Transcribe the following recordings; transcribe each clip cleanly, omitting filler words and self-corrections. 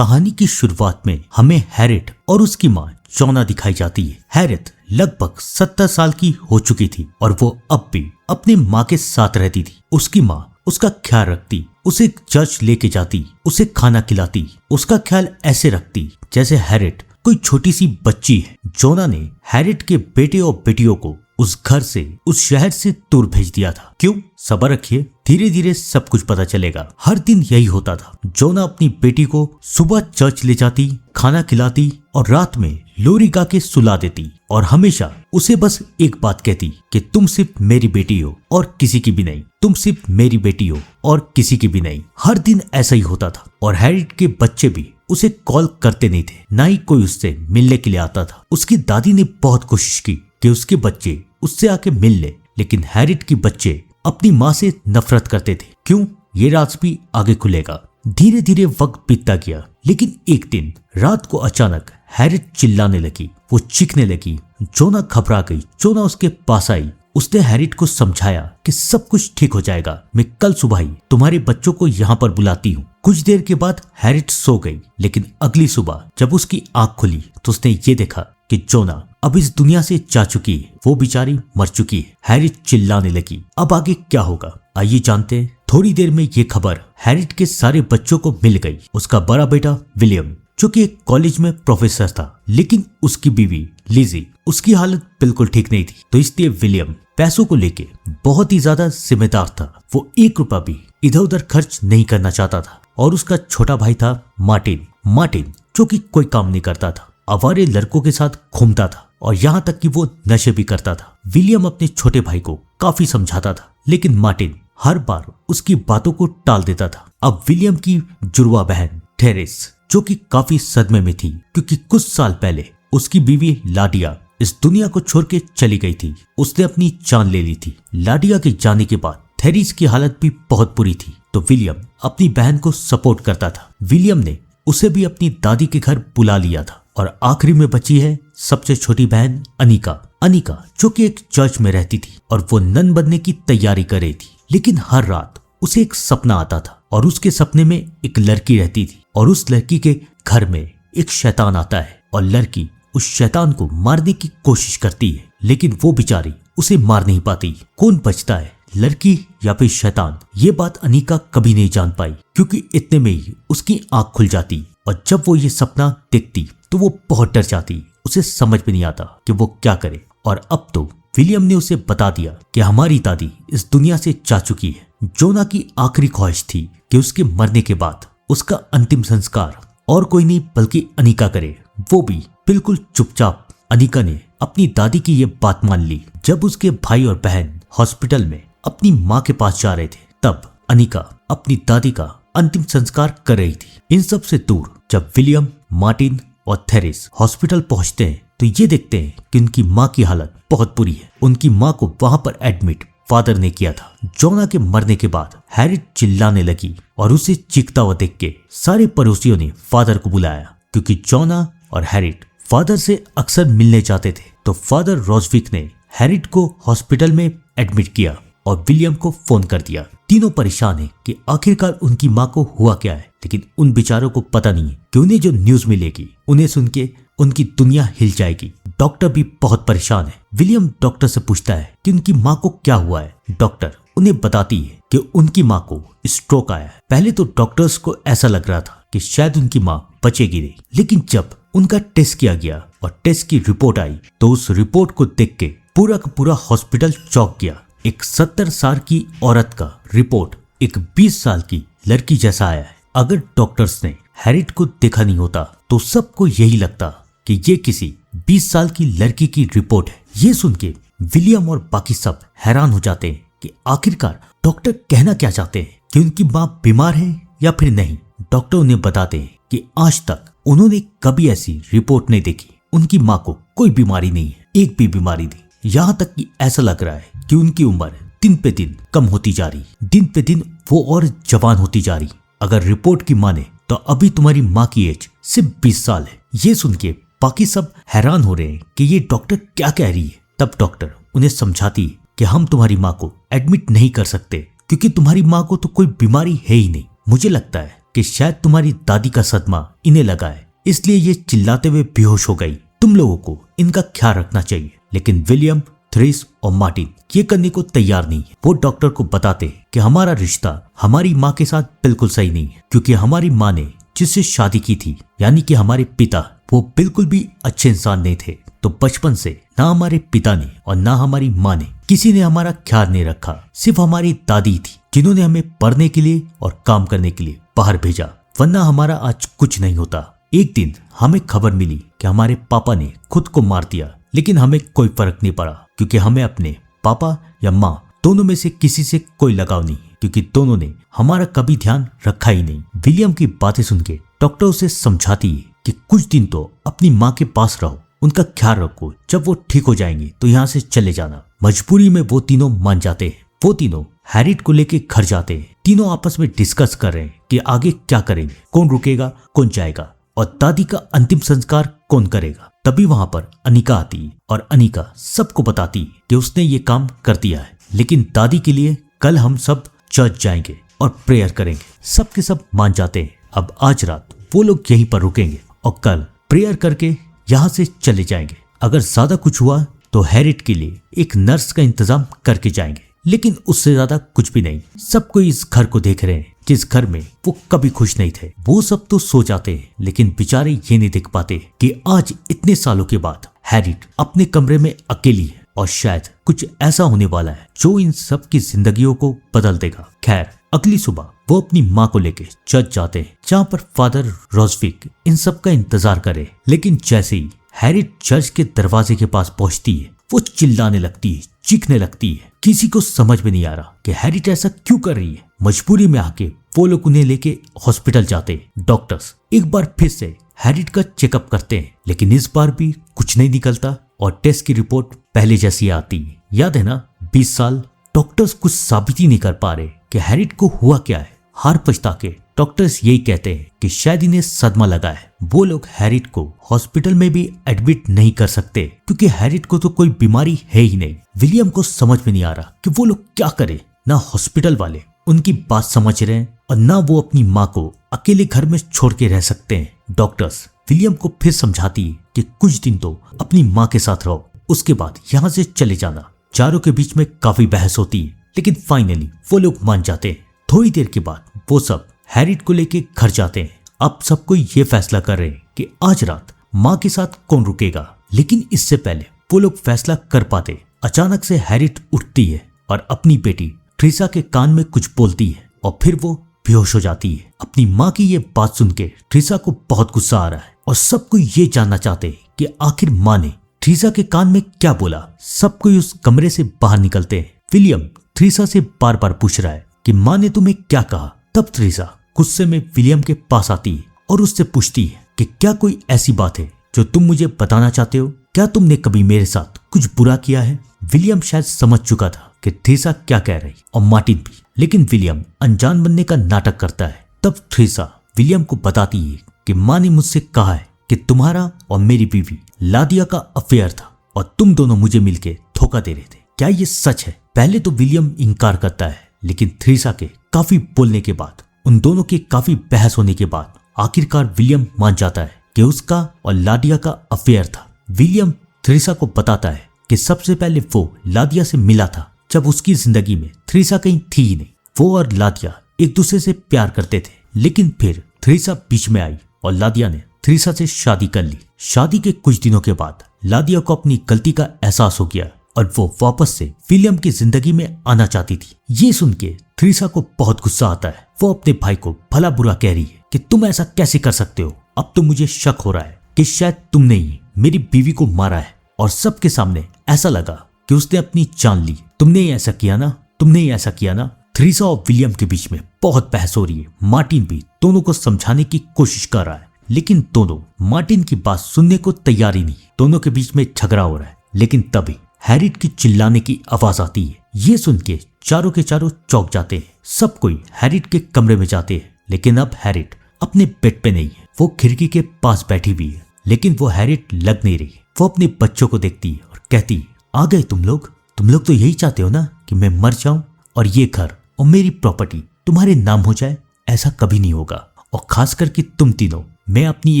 कहानी की शुरुआत में हमें हैरिट और उसकी माँ जोना दिखाई जाती है। हैरिट लगभग 70 साल की हो चुकी थी और वो अब भी अपनी माँ के साथ रहती थी। उसकी माँ उसका ख्याल रखती, उसे चर्च लेके जाती, उसे खाना खिलाती, उसका ख्याल ऐसे रखती जैसे हैरिट कोई छोटी सी बच्ची है। जोना ने हैरिट के बेटे और बेटियों को उस घर से, उस शहर से दूर भेज दिया था। क्यों? सब्र रखिए, धीरे धीरे सब कुछ पता चलेगा। हर दिन यही होता था। जोना अपनी बेटी को सुबह चर्च ले जाती, खाना खिलाती और रात में लोरी गा के सुला देती और हमेशा उसे बस एक बात कहती कि तुम सिर्फ मेरी बेटी हो और किसी की भी नहीं, तुम सिर्फ मेरी बेटी हो और किसी की भी नहीं। हर दिन ऐसा ही होता था और हैरिट के बच्चे भी उसे कॉल करते नहीं थे, ना ही कोई उससे मिलने के लिए आता था। उसकी दादी ने बहुत कोशिश की कि उसके बच्चे उससे आके मिल ले, लेकिन हैरिट के बच्चे अपनी माँ से नफरत करते थे। क्यों? ये राज भी आगे खुलेगा। धीरे धीरे वक्त बीतता गया, लेकिन एक दिन रात को अचानक हैरिट चिल्लाने लगी, वो चीखने लगी। जोना घबरा गई। जोना उसके पास आई। उसने हैरिट को समझाया कि सब कुछ ठीक हो जाएगा, मैं कल सुबह ही तुम्हारे बच्चों को यहाँ पर बुलाती हूँ। कुछ देर के बाद हैरिट सो गई, लेकिन अगली सुबह जब उसकी आंख खुली तो उसने ये देखा कि जोना अब इस दुनिया से जा चुकी है, वो बेचारी मर चुकी है। हैरिट चिल्लाने लगी। अब आगे क्या होगा, आइए जानते हैं। थोड़ी देर में ये खबर हैरिट के सारे बच्चों को मिल गई। उसका बड़ा बेटा विलियम, जो कि एक कॉलेज में प्रोफेसर था, लेकिन उसकी बीवी लिजी, उसकी हालत बिल्कुल ठीक नहीं थी, तो इसलिए विलियम पैसों को लेके बहुत ही ज्यादा जिम्मेदार था। वो 1 रुपया भी इधर उधर खर्च नहीं करना चाहता था। और उसका छोटा भाई था मार्टिन, जो कि कोई काम नहीं करता था, आवारे लड़कों के साथ घूमता था और यहाँ तक कि वो नशे भी करता था। विलियम अपने छोटे भाई को काफी समझाता था, लेकिन मार्टिन हर बार उसकी बातों को टाल देता था। अब विलियम की जुड़वा बहन थेरेस, जो कि काफी सदमे में थी, क्योंकि कुछ साल पहले उसकी बीवी लाडिया इस दुनिया को छोड़ के चली गई थी। उसने अपनी जान ले ली थी। लाडिया के जाने के बाद थेरेस की हालत भी बहुत बुरी थी, तो विलियम अपनी बहन को सपोर्ट करता था। विलियम ने उसे भी अपनी दादी के घर बुला लिया था। और आखिरी में बची है सबसे छोटी बहन अनिका, जो कि एक चर्च में रहती थी और वो नन बनने की तैयारी कर रही थी। लेकिन हर रात उसे एक सपना आता था और उसके सपने में एक लड़की रहती थी और उस लड़की के घर में एक शैतान आता है और लड़की उस शैतान को मारने की कोशिश करती है, लेकिन वो बेचारी उसे मार नहीं पाती। कौन बचता है, लड़की या फिर शैतान? ये बात अनिका कभी नहीं जान पाई, क्योंकि इतने में ही उसकी आंख खुल जाती और जब वो ये सपना देखती तो वो बहुत डर जाती। उसे समझ में नहीं आता कि वो क्या करे। और अब तो विलियम ने उसे बता दिया कि हमारी दादी इस दुनिया से जा चुकी है। जोना की आखिरी ख्वाहिश थी कि उसके मरने के बाद उसका अंतिम संस्कार और कोई नहीं बल्कि अनिका करे, वो भी बिल्कुल चुपचाप। अनिका ने अपनी दादी की ये बात मान ली। जब उसके भाई और बहन हॉस्पिटल में अपनी माँ के पास जा रहे थे, तब अनिका अपनी दादी का अंतिम संस्कार कर रही थी। इन सब से दूर जब विलियम, मार्टिन और थेरेस हॉस्पिटल पहुंचते हैं तो ये देखते हैं कि उनकी माँ की हालत बहुत बुरी है। उनकी माँ को वहां पर एडमिट फादर ने किया था। जोना के मरने के बाद हैरिट चिल्लाने लगी और उसे चीखता हुआ देख के सारे पड़ोसियों ने फादर को बुलाया, क्योंकि जोना और हैरिट फादर से अक्सर मिलने जाते थे। तो फादर रोजविक ने हैरिट को हॉस्पिटल में एडमिट किया और विलियम को फोन कर दिया। तीनों परेशान हैं कि आखिरकार उनकी माँ को हुआ क्या है, लेकिन उन बेचारों को पता नहीं है कि उन्हें जो न्यूज मिलेगी उन्हें सुन के उनकी दुनिया हिल जाएगी। डॉक्टर भी बहुत परेशान है। विलियम डॉक्टर से पूछता है कि उनकी माँ को क्या हुआ है। डॉक्टर उन्हें बताती है कि उनकी माँ को स्ट्रोक आया है। पहले तो डॉक्टर्स को ऐसा लग रहा था कि शायद उनकी माँ बचेगी नहीं, लेकिन जब उनका टेस्ट किया गया और टेस्ट की रिपोर्ट आई तो उस रिपोर्ट को देख के पूरा का पूरा हॉस्पिटल चौंक गया। एक 70 साल की औरत का रिपोर्ट एक 20 साल की लड़की जैसा आया है। अगर डॉक्टर्स ने हैरिट को देखा नहीं होता तो सबको यही लगता कि ये किसी 20 साल की लड़की की रिपोर्ट है। ये सुन के विलियम और बाकी सब हैरान हो जाते हैं कि आखिरकार डॉक्टर कहना क्या चाहते हैं, कि उनकी माँ बीमार है या फिर नहीं। डॉक्टर उन्हें बताते हैं कि आज तक उन्होंने कभी ऐसी रिपोर्ट नहीं देखी। उनकी माँ को कोई बीमारी नहीं है, एक भी बीमारी नहीं। यहाँ तक कि ऐसा लग रहा है कि उनकी उम्र दिन पे दिन कम होती जा रही, दिन पे दिन वो और जवान होती जा रही। अगर रिपोर्ट की माने तो अभी तुम्हारी माँ की एज सिर्फ 20 साल है। ये सुन के बाकी सब हैरान हो रहे हैं कि ये डॉक्टर क्या कह रही है। तब डॉक्टर उन्हें समझाती है कि हम तुम्हारी माँ को एडमिट नहीं कर सकते, क्योंकि तुम्हारी माँ को तो कोई बीमारी है ही नहीं। मुझे लगता है कि शायद तुम्हारी दादी का सदमा इन्हें लगा है, इसलिए ये चिल्लाते हुए बेहोश हो गई। तुम लोगों को इनका ख्याल रखना चाहिए। लेकिन विलियम, थ्रिस और मार्टिन ये करने को तैयार नहीं है। वो डॉक्टर को बताते कि हमारा रिश्ता हमारी माँ के साथ बिल्कुल सही नहीं है, क्योंकि हमारी माँ ने जिससे शादी की थी, यानी कि हमारे पिता, वो बिल्कुल भी अच्छे इंसान नहीं थे। तो बचपन से ना हमारे पिता ने और ना हमारी माँ ने किसी ने हमारा ख्याल नहीं रखा। सिर्फ हमारी दादी थी जिन्होंने हमें पढ़ने के लिए और काम करने के लिए बाहर भेजा, वरना हमारा आज कुछ नहीं होता। एक दिन हमें खबर मिली कि हमारे पापा ने खुद को मार दिया, लेकिन हमें कोई फर्क नहीं पड़ा, क्योंकि हमें अपने पापा या माँ दोनों में से किसी से कोई लगाव नहीं, क्योंकि दोनों ने हमारा कभी ध्यान रखा ही नहीं। विलियम की बातें सुन के डॉक्टर उसे समझाती है कि कुछ दिन तो अपनी माँ के पास रहो, उनका ख्याल रखो, जब वो ठीक हो जाएंगे तो यहाँ से चले जाना। मजबूरी में वो तीनों मान जाते हैं। वो तीनों हैरिट को लेके घर जाते हैं। तीनों आपस में डिस्कस कर रहे हैं कि आगे क्या करेंगे, कौन रुकेगा, कौन जाएगा और दादी का अंतिम संस्कार कौन करेगा। तभी वहां पर अनिका आती है और अनिका सबको बताती है कि उसने ये काम कर दिया है, लेकिन दादी के लिए कल हम सब चर्च जाएंगे और प्रेयर करेंगे। सब के सब मान जाते हैं। अब आज रात वो लोग यहीं पर रुकेंगे और कल प्रेयर करके यहाँ से चले जाएंगे। अगर ज्यादा कुछ हुआ तो हैरिट के लिए एक नर्स का इंतजाम करके जाएंगे, लेकिन उससे ज्यादा कुछ भी नहीं। सब कोई इस घर को देख रहे हैं जिस घर में वो कभी खुश नहीं थे। वो सब तो सो जाते हैं, लेकिन बेचारे ये नहीं देख पाते कि आज इतने सालों के बाद हैरिट अपने कमरे में अकेली है और शायद कुछ ऐसा होने वाला है जो इन सब की जिंदगियों को बदल देगा। खैर, अगली सुबह वो अपनी माँ को लेके चर्च जाते हैं, जहाँ पर फादर रोजविक इन सब का इंतजार करे। लेकिन जैसे ही हैरिट चर्च के दरवाजे के पास पहुंचती है, वो चिल्लाने लगती है, चीखने लगती है। किसी को समझ में नहीं आ रहा कि हैरिट ऐसा क्यों कर रही है। मजबूरी में आके वो लोग उन्हें लेके हॉस्पिटल जाते हैं। डॉक्टर्स एक बार फिर से हैरिट का चेकअप करते हैं, लेकिन इस बार भी कुछ नहीं निकलता और टेस्ट की रिपोर्ट पहले जैसी आती है। याद है ना, 20 साल डॉक्टर्स कुछ साबित ही नहीं कर पा रहे कि हैरिट को हुआ क्या है। हार पछता के डॉक्टर्स यही कहते हैं कि शायद इन्हें सदमा लगा है। वो लोग हैरिट को हॉस्पिटल में भी एडमिट नहीं कर सकते, क्योंकि हैरिट को तो कोई बीमारी है ही नहीं। विलियम को समझ में नहीं आ रहा कि वो लोग क्या करे। ना हॉस्पिटल वाले उनकी बात समझ रहे हैं और ना वो अपनी माँ को अकेले घर में छोड़ के रह सकते हैं। डॉक्टर्स विलियम को फिर समझाती है कि कुछ दिन तो अपनी माँ के साथ रहो, उसके बाद यहाँ से चले जाना। चारों के बीच में काफी बहस होती है, लेकिन फाइनली वो लोग मान जाते हैं। थोड़ी देर के बाद वो सब हैरिट को लेके घर जाते हैं। अब सबको ये फैसला कर रहे हैं कि आज रात माँ के साथ कौन रुकेगा। लेकिन इससे पहले वो लोग फैसला कर पाते, अचानक से हैरिट उठती है और अपनी बेटी ट्रिसा के कान में कुछ बोलती है और फिर वो बेहोश हो जाती है। अपनी माँ की ये बात सुन के ट्रिसा को बहुत गुस्सा आ रहा है और सबको ये जानना चाहते हैं कि आखिर माँ ने ट्रिसा के कान में क्या बोला। सब कोई उस कमरे से बाहर निकलते हैं। विलियम ट्रिसा से बार बार पूछ रहा है कि माँ ने तुम्हें क्या कहा। तब ट्रिसा गुस्से में विलियम के पास आती है और उससे पूछती है कि क्या कोई ऐसी बात है जो तुम मुझे बताना चाहते हो? क्या तुमने कभी मेरे साथ कुछ बुरा किया है? विलियम शायद समझ चुका था कि ट्रिसा क्या कह रही और मार्टिन भी, लेकिन विलियम अनजान बनने का नाटक करता है। तब ट्रिसा विलियम को बताती है कि माँ ने मुझसे कहा है कि तुम्हारा और मेरी बीवी लादिया का अफेयर था और तुम दोनों मुझे मिलके धोखा दे रहे थे। क्या ये सच है? पहले तो विलियम इनकार करता है, लेकिन ट्रिसा के काफी बोलने के बाद, उन दोनों की काफी बहस होने के बाद आखिरकार विलियम मान जाता है कि उसका और लादिया का अफेयर था। विलियम ट्रिसा को बताता है कि सबसे पहले वो लादिया से मिला था जब उसकी जिंदगी में ट्रिसा कहीं थी ही नहीं। वो और लादिया एक दूसरे से प्यार करते थे, लेकिन फिर ट्रिसा बीच में आई और लादिया ने ट्रिसा से शादी कर ली। शादी के कुछ दिनों के बाद लादिया को अपनी गलती का एहसास हो गया और वो वापस से विलियम की जिंदगी में आना चाहती थी। ये सुन के ट्रिसा को बहुत गुस्सा आता है। वो अपने भाई को भला बुरा कह रही है कि तुम ऐसा कैसे कर सकते हो। अब तो मुझे शक हो रहा है कि शायद तुमने ही मेरी बीवी को मारा है और सबके सामने ऐसा लगा कि उसने अपनी जान ली। तुमने ही ऐसा किया ना, तुमने ही ऐसा किया ना। ट्रिसा और विलियम के बीच में बहुत बहस हो रही है। मार्टिन भी दोनों को समझाने की कोशिश कर रहा है, लेकिन दोनों मार्टिन की बात सुनने को तैयार ही नहीं। दोनों के बीच में झगड़ा हो रहा है, लेकिन तभी हैरिट की चिल्लाने की आवाज आती है। ये सुन के चारों के चारों चौंक जाते हैं। सब कोई हैरिट के कमरे में जाते हैं, लेकिन अब हैरिट अपने बेड पे नहीं है। वो खिड़की के पास बैठी हुई है, लेकिन वो हैरिट लग नहीं रही। वो अपने बच्चों को देखती है और कहती है, आ गए तुम लोग तो यही चाहते हो ना कि मैं मर जाऊं और ये घर और मेरी प्रॉपर्टी तुम्हारे नाम हो जाए। ऐसा कभी नहीं होगा और खास करके तुम तीनों, मैं अपनी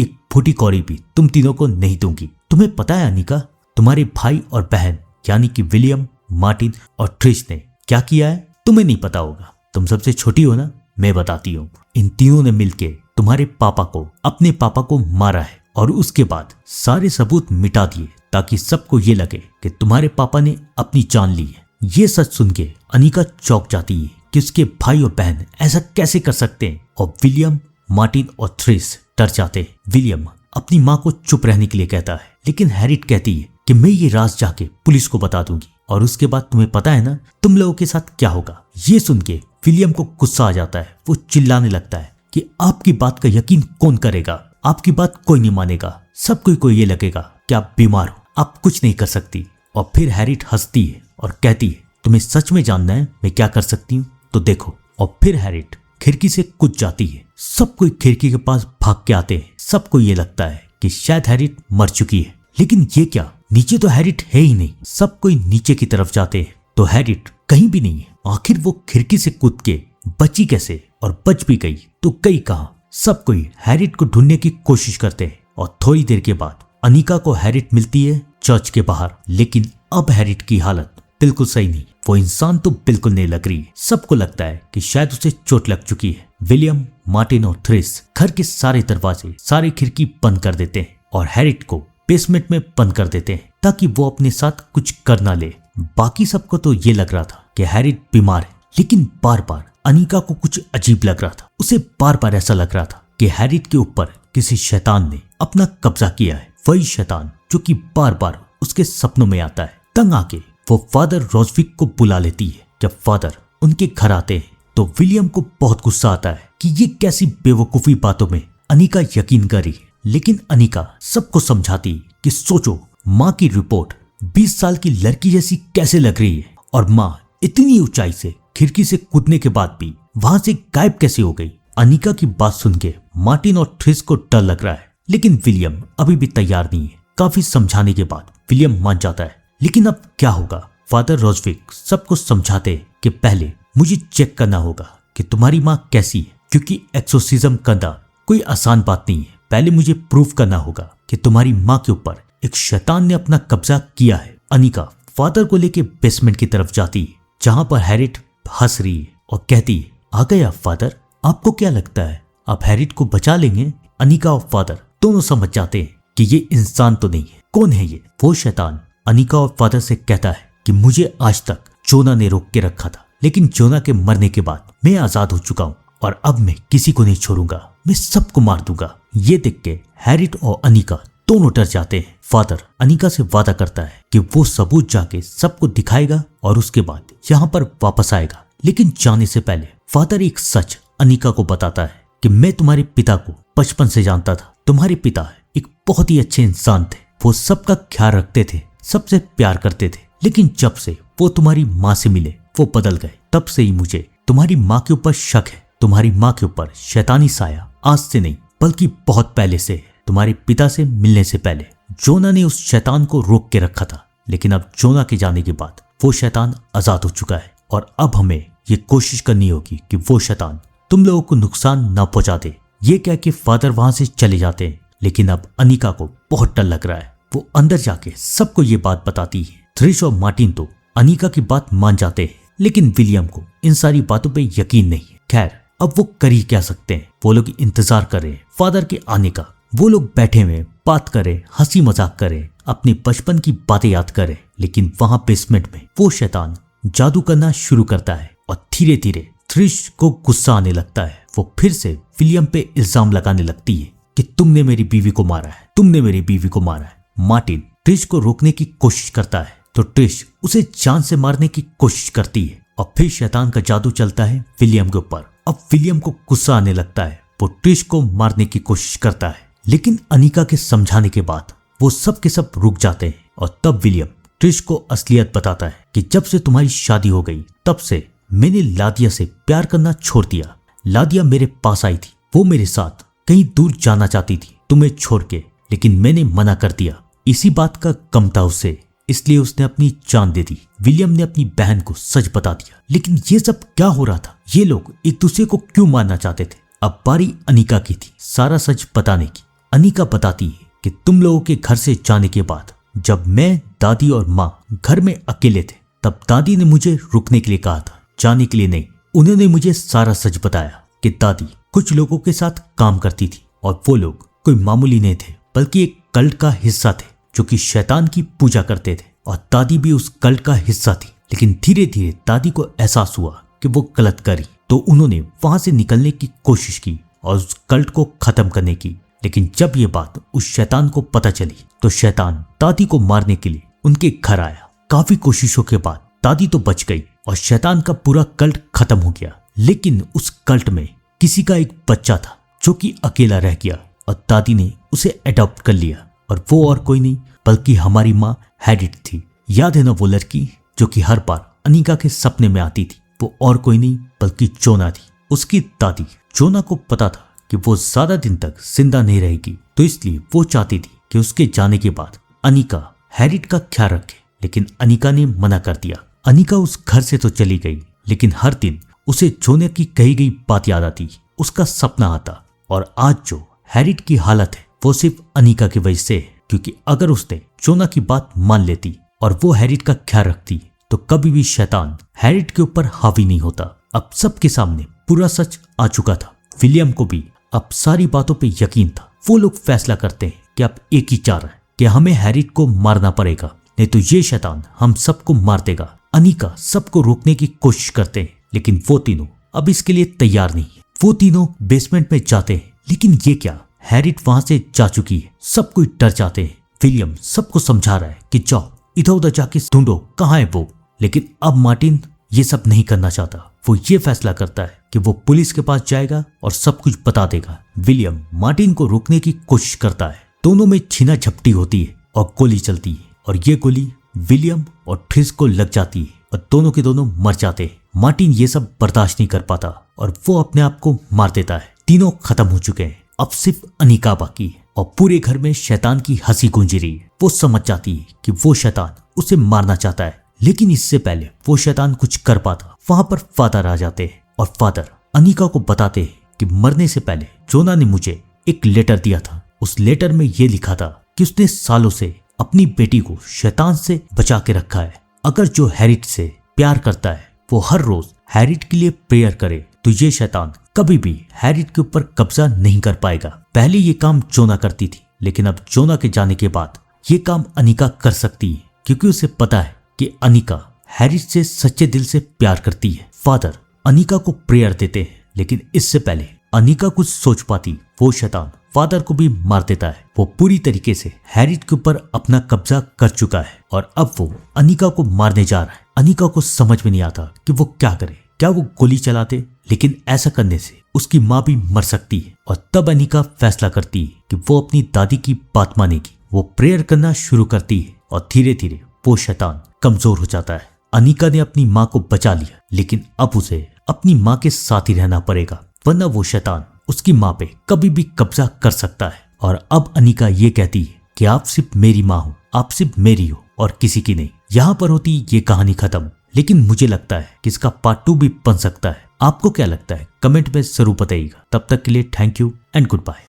एक फूटी कौड़ी भी तुम तीनों को नहीं दूंगी। तुम्हें पता है अनिका, तुम्हारे भाई और बहन यानी कि विलियम, मार्टिन और ट्रिश ने क्या किया है? तुम्हें नहीं पता होगा, तुम सबसे छोटी हो ना। मैं बताती हूँ। इन तीनों ने मिलके तुम्हारे पापा को, अपने पापा को मारा है और उसके बाद सारे सबूत मिटा दिए ताकि सबको ये लगे कि तुम्हारे पापा ने अपनी जान ली है। ये सच सुन के अनिका चौंक जाती है कि उसके भाई और बहन ऐसा कैसे कर सकते हैं, और विलियम, मार्टिन और थ्रिस डर जाते हैं। विलियम अपनी माँ को चुप रहने के लिए कहता है, लेकिन हैरिट कहती है कि मैं ये राज जाके पुलिस को बता दूंगी और उसके बाद तुम्हें पता है ना तुम लोगों के साथ क्या होगा। ये सुन के विलियम को गुस्सा आ जाता है। वो चिल्लाने लगता है कि आपकी बात का यकीन कौन करेगा, आपकी बात कोई नहीं मानेगा, सब कोई को ये लगेगा कि आप बीमार हो, आप कुछ नहीं कर सकती। और फिर हैरिट हंसती है और कहती है, तुम्हें सच में जानना है मैं क्या कर सकती हूँ, तो देखो। और फिर हैरिट खिड़की से कूद जाती है। सब कोई खिड़की के पास भाग के आते हैं। सबको ये लगता है कि शायद हैरिट मर चुकी है, लेकिन ये क्या, नीचे तो हैरिट है ही नहीं। सब कोई नीचे की तरफ जाते हैं तो हैरिट कहीं भी नहीं है। आखिर वो खिड़की से कूद के बची कैसे, और बच भी गई तो गई कहाँ। सब कोई हैरिट को ढूंढने की कोशिश करते हैं और थोड़ी देर के बाद अनिका को हैरिट मिलती है चर्च के बाहर। लेकिन अब हैरिट की हालत बिल्कुल सही नहीं, वो इंसान तो बिल्कुल नहीं लग रही। सबको लगता है कि शायद उसे चोट लग चुकी है। विलियम, मार्टिन और थ्रिस घर के सारे दरवाजे, सारी खिड़की बंद कर देते हैं और हैरिट को बेसमेंट में बंद कर देते हैं ताकि वो अपने साथ कुछ कर ना ले। बाकी सबको तो ये लग रहा था कि हैरिट बीमार है, लेकिन बार बार अनिका को कुछ अजीब लग रहा था। उसे बार बार ऐसा लग रहा था कि हैरिट के ऊपर किसी शैतान ने अपना कब्जा किया है। वही शैतान जो कि बार बार उसके सपनों में आता है। तंग आके वो फादर रोजविक को बुला लेती है। जब फादर उनके घर आते हैं तो विलियम को बहुत गुस्सा आता है कि ये कैसी बेवकूफी बातों में अनिका यकीन करी। लेकिन अनिका सबको समझाती कि सोचो, माँ की रिपोर्ट 20 साल की लड़की जैसी कैसे लग रही है, और माँ इतनी ऊंचाई से खिड़की से कूदने के बाद भी वहां से गायब कैसे हो गई। अनिका की बात सुन के मार्टिन और थ्रिस को डर लग रहा है, लेकिन विलियम अभी भी तैयार नहीं है। काफी समझाने के बाद विलियम मान जाता है, लेकिन अब क्या होगा। फादर रोजविक सबको समझाते हैं कि पहले मुझे चेक करना होगा कि तुम्हारी माँ कैसी है, क्योंकि एक्सोर्सिज्म करना कोई आसान बात नहीं है। पहले मुझे प्रूफ करना होगा कि तुम्हारी माँ के ऊपर एक शैतान ने अपना कब्जा किया है। अनिका फादर को लेके बेसमेंट की तरफ जाती है, जहां पर हैरिट हंस रही है और कहती है, आ गया फादर, आपको क्या लगता है आप हैरिट को बचा लेंगे? अनिका और फादर दोनों समझ जाते हैं कि ये इंसान तो नहीं है। कौन है ये? वो शैतान। अनिका और फादर से कहता है कि मुझे आज तक जोना ने रोक के रखा था, लेकिन जोना के मरने के बाद मैं आजाद हो चुका हूँ और अब मैं किसी को नहीं छोड़ूंगा, मैं सबको मार दूंगा। ये देख के हैरिट और अनिका दोनों डर जाते हैं। फादर अनिका से वादा करता है कि वो सबूत जाके सबको दिखाएगा और उसके बाद यहाँ पर वापस आएगा। लेकिन जाने से पहले फादर एक सच अनिका को बताता है कि मैं तुम्हारे पिता को बचपन से जानता था। तुम्हारे पिता एक बहुत ही अच्छे इंसान थे, वो सबका ख्याल रखते थे, सबसे प्यार करते थे। लेकिन जब से वो तुम्हारी माँ से मिले वो बदल गए। तब से ही मुझे तुम्हारी माँ के ऊपर शक है। तुम्हारी माँ के ऊपर शैतानी साया आज से नहीं बल्कि बहुत पहले से है। तुम्हारे पिता से मिलने से पहले जोना ने उस शैतान को रोक के रखा था, लेकिन अब जोना के जाने के बाद वो शैतान आजाद हो चुका है और अब हमें ये कोशिश करनी होगी कि वो शैतान तुम लोगों को नुकसान न पहुंचा दे। ये कह के फादर वहां से चले जाते हैं, लेकिन अब अनिका को बहुत डर लग रहा है। वो अंदर जाके सबको ये बात बताती है। थ्रिस और मार्टिन तो अनिका की बात मान जाते हैं, लेकिन विलियम को इन सारी बातों पे यकीन नहीं है। खैर अब वो कर ही क्या सकते हैं। वो लोग इंतजार कर रहे हैं फादर के आने का। वो लोग बैठे हुए बात करें, हंसी मजाक करें, अपने बचपन की बातें याद करें। लेकिन वहां बेसमेंट में वो शैतान जादू करना शुरू करता है और धीरे धीरे थ्रिस को गुस्सा आने लगता है। वो फिर से विलियम पे इल्जाम लगाने लगती है कि तुमने मेरी बीवी को मारा है, तुमने मेरी बीवी को मारा है। मार्टिन ट्रिश को रोकने की कोशिश करता है तो ट्रिश उसे जान से मारने की कोशिश करती है और फिर शैतान का जादू चलता है विलियम के ऊपर। अब विलियम को गुस्सा आने लगता है। वो ट्रिश को मारने की कोशिश करता है, लेकिन अनिका के समझाने के बाद वो सब के सब रुक जाते हैं। और तब विलियम ट्रिश को असलियत बताता है कि जब से तुम्हारी शादी हो गई तब से मैंने लादिया से प्यार करना छोड़ दिया। लादिया मेरे पास आई थी, वो मेरे साथ कहीं दूर जाना चाहती थी तुम्हें छोड़ के, लेकिन मैंने मना कर दिया। इसी बात का गम था उसे, इसलिए उसने अपनी जान दे दी। विलियम ने अपनी बहन को सच बता दिया। लेकिन ये सब क्या हो रहा था? ये लोग एक दूसरे को क्यों मारना चाहते थे? अब बारी अनिका की थी सारा सच बताने की। अनिका बताती है कि तुम लोगों के घर से जाने के बाद जब मैं, दादी और माँ घर में अकेले थे, तब दादी ने मुझे रुकने के लिए कहा था, जाने के लिए नहीं। उन्होंने मुझे सारा सच बताया कि दादी कुछ लोगों के साथ काम करती थी और वो लोग कोई मामूली नहीं थे, बल्कि एक कल्ट का हिस्सा थे जो कि शैतान की पूजा करते थे, और दादी भी उस कल्ट का हिस्सा थी। लेकिन धीरे धीरे दादी को एहसास हुआ कि वो गलत करी, तो उन्होंने वहां से निकलने की कोशिश की और उस कल्ट को खत्म करने की। लेकिन जब ये बात उस शैतान को पता चली तो शैतान दादी को मारने के लिए उनके घर आया। काफी कोशिशों के बाद दादी तो बच गई और शैतान का पूरा कल्ट खत्म हो गया। लेकिन उस कल्ट में किसी का एक बच्चा था जो कि अकेला रह गया और दादी ने उसे अडॉप्ट कर लिया, और वो और कोई नहीं बल्कि हमारी माँ हैरिट थी। याद है ना वो लड़की जो कि हर बार अनिका के सपने में आती थी? वो और कोई नहीं बल्कि जोना थी। उसकी दादी जोना को पता था कि वो ज्यादा दिन तक जिंदा नहीं रहेगी, तो इसलिए वो चाहती थी कि उसके जाने के बाद अनिका हैरिट का ख्याल रखे। लेकिन अनिका ने मना कर दिया। अनिका उस घर से तो चली गई, लेकिन हर दिन उसे जोना की कही गई बात याद आती, उसका सपना आता। और आज जो हैरिट की हालत है वो सिर्फ अनिका की वजह से है, क्योंकि अगर उसने जोना की बात मान लेती और वो हैरिट का ख्याल रखती तो कभी भी शैतान हैरिट के ऊपर हावी नहीं होता। अब सबके सामने पूरा सच आ चुका था। विलियम को भी अब सारी बातों पे यकीन था। वो लोग फैसला करते हैं कि अब एक ही चारा है कि हमें हैरिट को मारना पड़ेगा, नहीं तो ये शैतान हम सबको मार देगा। अनिका सबको रोकने की कोशिश करते हैं, लेकिन वो तीनों अब इसके लिए तैयार नहीं है। वो तीनों बेसमेंट में जाते हैं, लेकिन ये क्या, हैरिट वहां से जा चुकी है। सब कोई डर जाते हैं। विलियम सबको समझा रहा है कि जाओ इधर उधर जाके ढूंढो कहाँ है वो, लेकिन अब मार्टिन ये सब नहीं करना चाहता। वो ये फैसला करता है कि वो पुलिस के पास जाएगा और सब कुछ बता देगा। विलियम मार्टिन को रोकने की कोशिश करता है। दोनों में छीना झपटी होती है और गोली चलती है, और ये गोली विलियम और ट्रिस को लग जाती है और दोनों के दोनों मर जाते हैं। मार्टिन ये सब बर्दाश्त नहीं कर पाता और वो अपने आप को मार देता है। तीनों खत्म हो चुके हैं, अब सिर्फ अनिका बाकी है और पूरे घर में शैतान की हंसी गूंज रही है। वो समझ जाती है कि वो शैतान उसे मारना चाहता है, लेकिन इससे पहले वो शैतान कुछ कर पाता, वहां पर फादर आ जाते हैं और फादर अनिका को बताते हैं कि मरने से पहले जोना ने मुझे एक लेटर दिया था। उस लेटर में ये लिखा था कि उसने सालों से अपनी बेटी को शैतान से बचा के रखा है। अगर जो हैरिट से प्यार करता है वो हर रोज हैरिट के लिए प्रेयर करे तो ये शैतान कभी भी हैरिट के ऊपर कब्जा नहीं कर पाएगा। पहले ये काम जोना करती थी, लेकिन अब जोना के जाने के बाद ये काम अनिका कर सकती है, क्योंकि उसे पता है कि अनिका हैरिट से सच्चे दिल से प्यार करती है। फादर अनिका को प्रेयर देते हैं, लेकिन इससे पहले अनिका कुछ सोच पाती वो शैतान फादर को भी मार देता है। वो पूरी तरीके से हैरिट के ऊपर अपना कब्जा कर चुका है और अब वो अनिका को मारने जा रहा है। अनिका को समझ में नहीं आता कि वो क्या करे। क्या वो गोली चलाते? लेकिन ऐसा करने से उसकी माँ भी मर सकती है। और तब अनिका फैसला करती है कि वो अपनी दादी की बात मानेगी। वो प्रेयर करना शुरू करती है और धीरे धीरे वो शैतान कमजोर हो जाता है। अनिका ने अपनी माँ को बचा लिया, लेकिन अब उसे अपनी माँ के साथ ही रहना पड़ेगा, वरना वो शैतान उसकी माँ पे कभी भी कब्जा कर सकता है। और अब अनिका ये कहती है कि आप सिर्फ मेरी माँ हो, आप सिर्फ मेरी हो और किसी की नहीं। यहाँ पर होती ये कहानी खत्म, लेकिन मुझे लगता है कि इसका पार्ट 2 भी बन सकता है। आपको क्या लगता है कमेंट में जरूर बताइएगा। तब तक के लिए thank you and good bye.